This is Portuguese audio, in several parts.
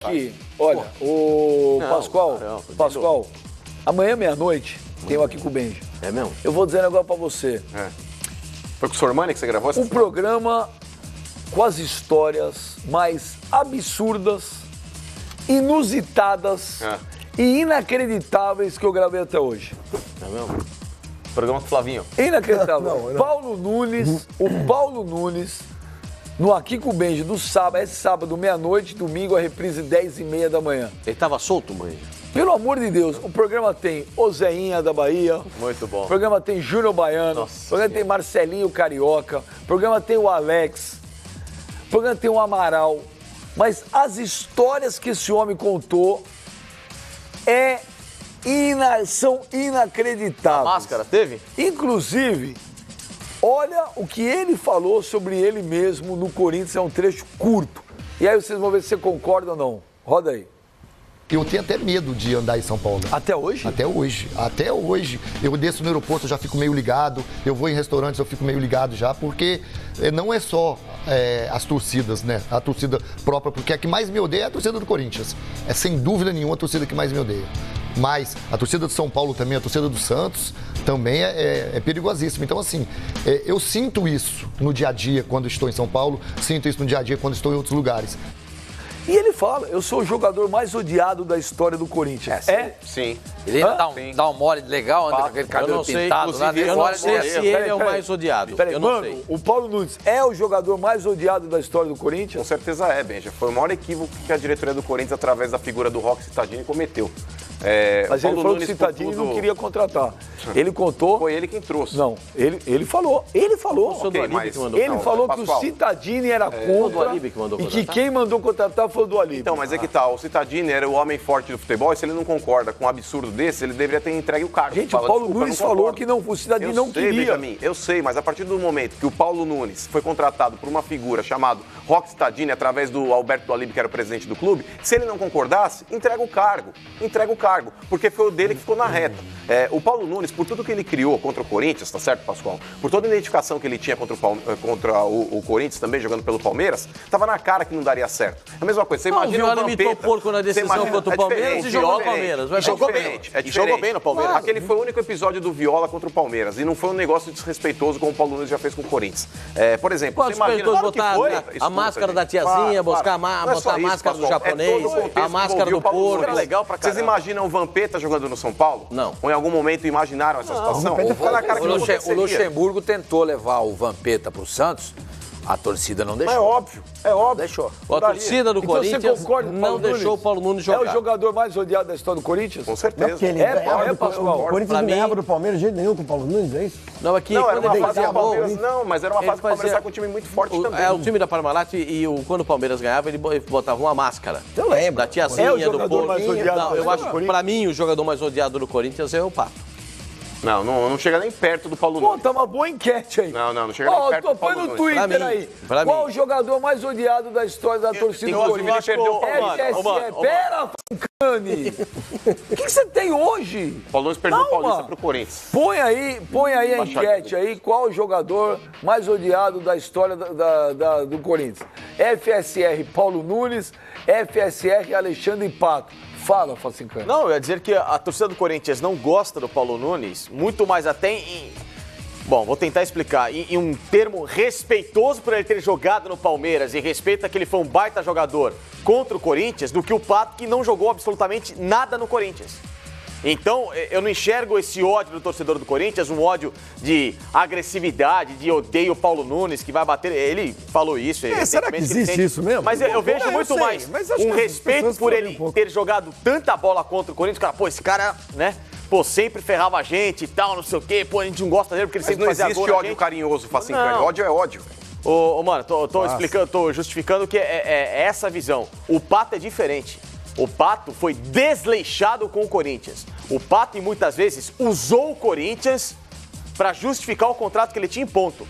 Aqui, olha, o Pascoal, amanhã meia-noite tem o Aqui com o Benja. É mesmo? Eu vou dizer um negócio pra você. Foi com o Sormani que você gravou essa Um programa com as histórias mais absurdas, inusitadas e inacreditáveis que eu gravei até hoje. É mesmo? programa do Flavinho. Inacreditável. Não. Paulo Nunes, o Paulo Nunes, no Aqui com o Benja, do sábado, esse sábado, meia-noite, domingo, a reprise 10h30 da manhã. Ele tava solto, Benja? Pelo amor de Deus, o programa tem Ozeinha da Bahia. Muito bom. O programa tem Júnior Baiano. Nossa, o programa tem Marcelinho Carioca. O programa tem o Alex. O programa tem o Amaral. Mas as histórias que esse homem contou são inacreditáveis. A máscara teve? Inclusive, olha o que ele falou sobre ele mesmo no Corinthians, é um trecho curto. E aí vocês vão ver se você concorda ou não. Roda aí. Eu tenho até medo de andar em São Paulo. Até hoje? Até hoje. Até hoje. Eu desço no aeroporto, eu já fico meio ligado. Eu vou em restaurantes, eu fico meio ligado já, porque não é só as torcidas, né? A torcida própria, porque a que mais me odeia é a torcida do Corinthians. É sem dúvida nenhuma a torcida que mais me odeia. Mas a torcida do São Paulo também, a torcida do Santos também é perigosíssima. Então, assim, eu sinto isso no dia a dia quando estou em São Paulo, sinto isso no dia a dia quando estou em outros lugares. E ele fala, eu sou o jogador mais odiado da história do Corinthians. Sim. Ele ainda dá um mole legal, anda com aquele cabelo pintado lá. Eu não sei se ele é o mais odiado. Peraí, eu não mano, sei. o Paulo Nunes é o jogador mais odiado da história do Com Corinthians? certeza é, Benja. Foi o maior equívoco que a diretoria do Corinthians, através da figura do Roque Cittadini, cometeu. Mas ele falou que o Cittadini não queria contratar. Ele contou... Foi ele quem trouxe. Não, ele falou. Ele falou. Okay, mas... Ele falou que o Cittadini era contra e que quem mandou contratar foi o do Alíbio. Então, mas é que tá, o Cittadini era o homem forte do futebol e se ele não concorda com um absurdo desse, ele deveria ter entregue o cargo. Gente, o Paulo Nunes falou que o Cittadini não queria. Benjamin, eu sei, mas a partir do momento que o Paulo Nunes foi contratado por uma figura chamada Roque Cittadini, através do Alberto do Alíbio, que era o presidente do clube, se ele não concordasse, entrega o cargo, porque foi o dele que ficou na reta. O Paulo Nunes, por tudo que ele criou contra o Corinthians, tá certo, Pascoal? Por toda a identificação que ele tinha contra o Corinthians, também jogando pelo Palmeiras, tava na cara que não daria certo. É a mesma coisa, você imagina o Vampeta... imitou porco na decisão contra o Palmeiras e jogou o Palmeiras. Jogou bem. Jogou bem no Palmeiras. Claro. Aquele foi o único episódio do Viola contra o Palmeiras. E não foi um negócio desrespeitoso como o Paulo Nunes já fez com o Corinthians. Por exemplo, você imagina... botar a máscara da tiazinha, botar a máscara do japonês, a máscara do porco. Legal pra caramba. Vocês imaginam o Vampeta jogando no São Paulo? Não. Ou em algum momento imaginaram essa situação? O Luxemburgo tentou levar o Vampeta pro Santos. A torcida não deixou. É óbvio. Deixou. A torcida do Corinthians não deixou o Paulo Nunes jogar. É o jogador mais odiado da história do Corinthians? Com certeza. Porque ele Pascoal. O Corinthians não ganhava do Palmeiras de jeito nenhum com o Paulo Nunes, é isso? Não, aqui não, era quando uma ele fase acabou, mas era uma fase que o Palmeiras estava com um time muito forte também. O time da Parmalat e quando o Palmeiras ganhava, ele botava uma máscara. Eu lembro. Da tiazinha, do porco. Eu acho que pra mim o jogador mais odiado do Corinthians é o Pato. Não chega nem perto do Paulo Nunes. Tá uma boa enquete aí. Não chega nem perto do Paulo Nunes. Põe no Twitter aí. Qual o jogador mais odiado da história da torcida do Corinthians? Pera, Cani. O que você tem hoje? O Paulo Nunes perdeu o Paulista pro Corinthians. Põe aí a enquete aí. Qual o jogador mais odiado da história do Corinthians? FSR Paulo Nunes, FSR Alexandre Pato. Fala, Facincani. Não, eu ia dizer que a torcida do Corinthians não gosta do Paulo Nunes, muito mais até em... Bom, vou tentar explicar. Em um termo respeitoso por ele ter jogado no Palmeiras e respeita que ele foi um baita jogador contra o Corinthians, do que o Pato, que não jogou absolutamente nada no Corinthians. Então, eu não enxergo esse ódio do torcedor do Corinthians, um ódio de agressividade, de odeio o Paulo Nunes, que vai bater. Ele falou isso. Será que existe isso mesmo? Mas eu vejo muito mais um respeito por ele ter jogado tanta bola contra o Corinthians. Cara, esse cara, né? Sempre ferrava a gente e tal, não sei o quê. A gente não gosta dele porque ele sempre fazia gol. Não existe ódio carinhoso, Facincani. Ódio é ódio. Mano, tô explicando, tô justificando que é essa visão. O Pato é diferente. O Pato foi desleixado com o Corinthians. O Pato, muitas vezes, usou o Corinthians para justificar o contrato que ele tinha em ponto.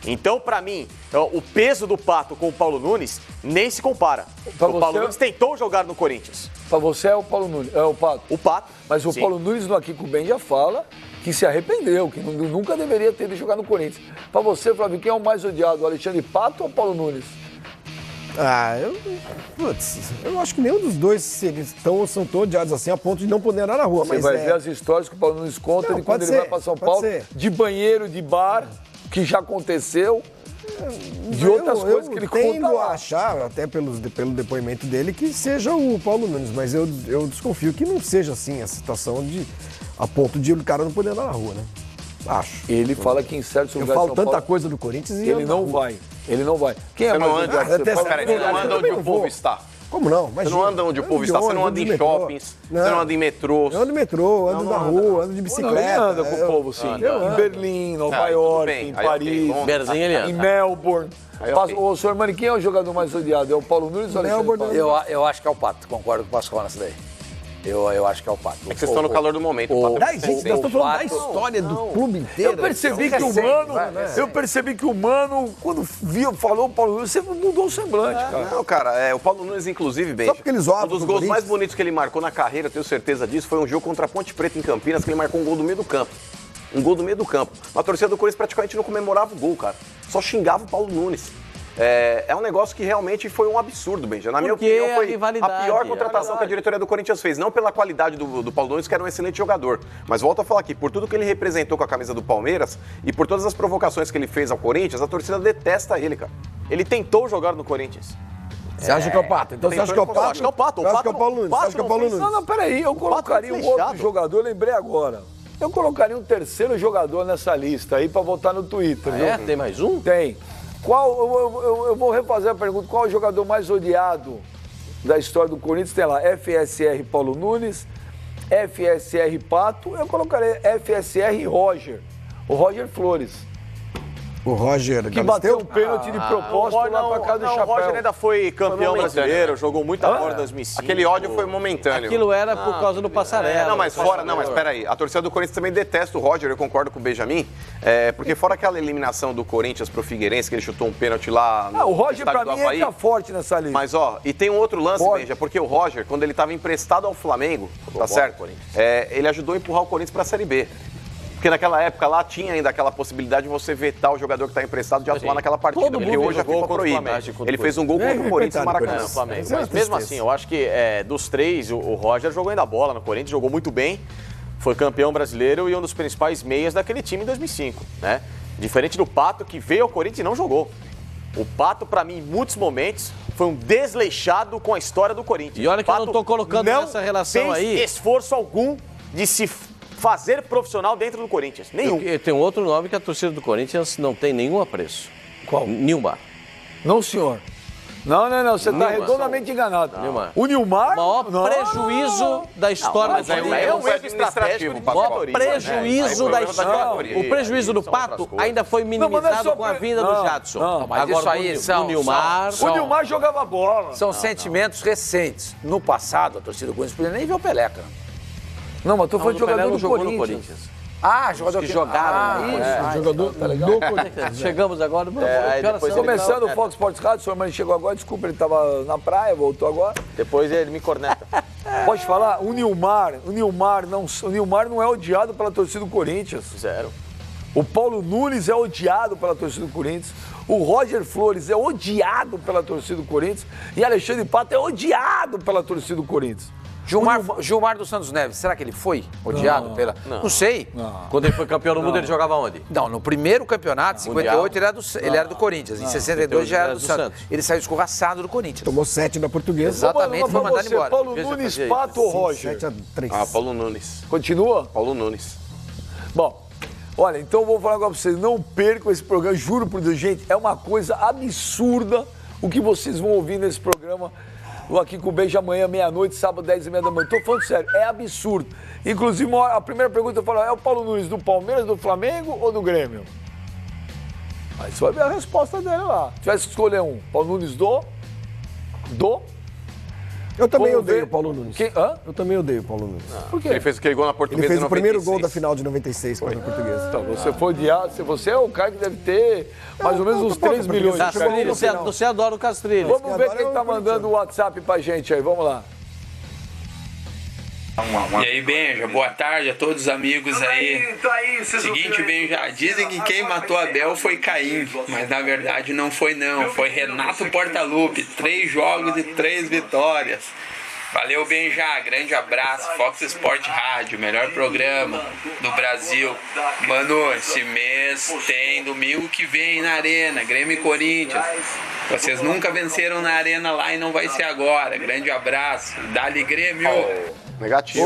Então, para mim, o peso do Pato com o Paulo Nunes nem se compara. O Paulo Nunes tentou jogar no Corinthians. Para você é o Paulo Nunes, é o Pato? O Pato. Mas o Paulo Nunes no Aqui com o Ben já fala que se arrependeu, que nunca deveria ter ido jogar no Corinthians. Para você, Flávio, quem é o mais odiado, o Alexandre Pato ou o Paulo Nunes? Eu acho que nenhum dos dois são tão odiados assim a ponto de não poder andar na rua. Você vai ver as histórias que o Paulo Nunes conta de quando ele vai para São Paulo, de banheiro, de bar, que já aconteceu, de outras coisas que ele conta. Eu tendo a achar, até pelo depoimento dele, que seja o Paulo Nunes, mas eu desconfio que não seja assim a situação a ponto de o cara não poder andar na rua, né? Acho. Ele fala que em certos lugares eu falo tanta coisa do Corinthians e ele não vai. Ele não vai. Quem é mais odiado? Você não anda onde o povo está. Como não? Você não anda onde o povo está, você não anda em shoppings, você não anda em metrôs. Eu ando em metrô, ando na rua, ando de bicicleta. Ele anda com o povo, sim. Em Berlim, Nova York, em Paris, em Melbourne. Ô, senhor Mani, quem é o jogador mais odiado? É o Paulo Nunes ou o Alexandre Pato? Eu acho que é o Pato, concordo com o Pascoal nessa daí. Eu acho que é o Pato. É que vocês estão no calor do momento. Gente, nós estamos falando da história do clube inteiro. Eu percebi que o Mano, quando falou o Paulo Nunes, você mudou o semblante, cara. Não, cara, o Paulo Nunes, inclusive, bem, um dos gols mais bonitos que ele marcou na carreira, tenho certeza disso, foi um jogo contra a Ponte Preta em Campinas, que ele marcou um gol do meio do campo. Um gol do meio do campo. A torcida do Corinthians praticamente não comemorava o gol, cara. Só xingava o Paulo Nunes. É um negócio que realmente foi um absurdo, Benja. Na minha opinião, foi a pior contratação que a diretoria do Corinthians fez. Não pela qualidade do Paulo Nunes, que era um excelente jogador. Mas volto a falar aqui, por tudo que ele representou com a camisa do Palmeiras e por todas as provocações que ele fez ao Corinthians, a torcida detesta ele, cara. Ele tentou jogar no Corinthians. Você acha que é o Pato? Então você acha que é o Pato? Acho que é o Pato. Acho que é o Paulo Nunes. Acho que é o Paulo Nunes. Não, peraí. Eu colocaria um outro jogador, lembrei agora. Eu colocaria um terceiro jogador nessa lista aí pra votar no Twitter. Viu? Tem mais um? Tem. Eu vou refazer a pergunta. Qual é o jogador mais odiado da história do Corinthians? Tem lá FSR Paulo Nunes, FSR Pato. Eu colocaria FSR Roger. O Roger Flores. O Roger que bateu um pênalti de propósito lá pra casa do Chapéu. O Roger ainda foi campeão brasileiro, jogou muita bola em 2005. Aquele ódio foi momentâneo. Aquilo era por causa do Passarela. Mas peraí. A torcida do Corinthians também detesta o Roger, eu concordo com o Benjamin. Porque fora aquela eliminação do Corinthians pro Figueirense, que ele chutou um pênalti lá no o Roger pra mim entra forte nessa lista. Mas e tem um outro lance, Benja, porque o Roger, quando ele tava emprestado ao Flamengo, tá certo? Ele ajudou a empurrar o Corinthians pra Série B. Porque naquela época lá tinha ainda aquela possibilidade de você vetar o jogador que está emprestado de atuar naquela partida, porque hoje a FIFA proíbe. Ele fez um gol contra o Corinthians no Maracanã. Mas mesmo assim, eu acho que dos três, o Roger jogou ainda bola no Corinthians, jogou muito bem, foi campeão brasileiro e um dos principais meias daquele time em 2005, né? Diferente do Pato, que veio ao Corinthians e não jogou. O Pato, pra mim, em muitos momentos, foi um desleixado com a história do Corinthians. E olha que eu não tô colocando nessa relação aí. Não fez esforço algum de se fazer profissional dentro do Corinthians. Nenhum. Tem um outro nome que a torcida do Corinthians não tem nenhum apreço. Qual? Nilmar. Não, senhor. Não. Você está redondamente enganado. Nilmar. O Nilmar... O maior prejuízo da história do Corinthians. É um erro estratégico. O maior prejuízo da história. O prejuízo do Pato ainda foi minimizado com a vinda do Jadson. Não, mas isso aí o Nilmar... O Nilmar jogava bola. São sentimentos recentes. No passado, a torcida do Corinthians podia nem ver o Pelé, cara. Não, mas tô falando de jogador do Corinthians. Jogador que jogaram. Jogador do Corinthians. Chegamos agora. Começando o Fox Sports Rádio, o senhor Mãe chegou agora, desculpa, ele estava na praia, voltou agora. Depois ele me corneta. Pode falar, o Nilmar não é odiado pela torcida do Corinthians. Zero. O Paulo Nunes é odiado pela torcida do Corinthians. O Roger Flores é odiado pela torcida do Corinthians. E Alexandre Pato é odiado pela torcida do Corinthians. Gilmar dos Santos Neves, será que ele foi odiado pela... Não sei. Quando ele foi campeão do mundo, ele jogava onde? Não, no primeiro campeonato, em 58, ele era do Corinthians. Em 62 já era do Santos. Ele saiu escorraçado do Corinthians. Tomou 7 da Portuguesa. Exatamente, foi mandado embora. Paulo Nunes, Pato ou Roger? 7-3. Paulo Nunes. Continua? Paulo Nunes. Bom, olha, então eu vou falar agora pra vocês. Não percam esse programa, juro por Deus, gente, é uma coisa absurda o que vocês vão ouvir nesse programa. Vou aqui com o Beijo amanhã, meia-noite, sábado, 10h30 da manhã. Tô falando sério, é absurdo. Inclusive, a primeira pergunta eu falo, é o Paulo Nunes do Palmeiras, do Flamengo ou do Grêmio? Aí você vai ver a resposta dele lá. Se tivesse que escolher um, Paulo Nunes do... Eu também odeio o Paulo Nunes. Hã? Eu também odeio o Paulo Nunes. Por quê? Ele fez aquele gol na Portuguesa Ele fez em 96. o primeiro gol da final de 96 contra a Portuguesa. Então, você foi odiado, você é o cara que deve ter mais ou menos uns 3 milhões de Castrilho, você adora o Castrilho. Vamos ver quem tá mandando o WhatsApp pra gente aí, vamos lá. E aí, Benja, boa tarde a todos os amigos aí. Seguinte, Benja, dizem que quem matou Abel foi Caim, mas na verdade não foi não, foi Renato Portaluppi, 3 jogos e 3 vitórias. Valeu, Benja, grande abraço, Fox Sport Rádio, melhor programa do Brasil. Mano, esse mês tem domingo que vem na Arena, Grêmio e Corinthians. Vocês nunca venceram na Arena lá e não vai ser agora. Grande abraço, dá-lhe Grêmio. Negativo.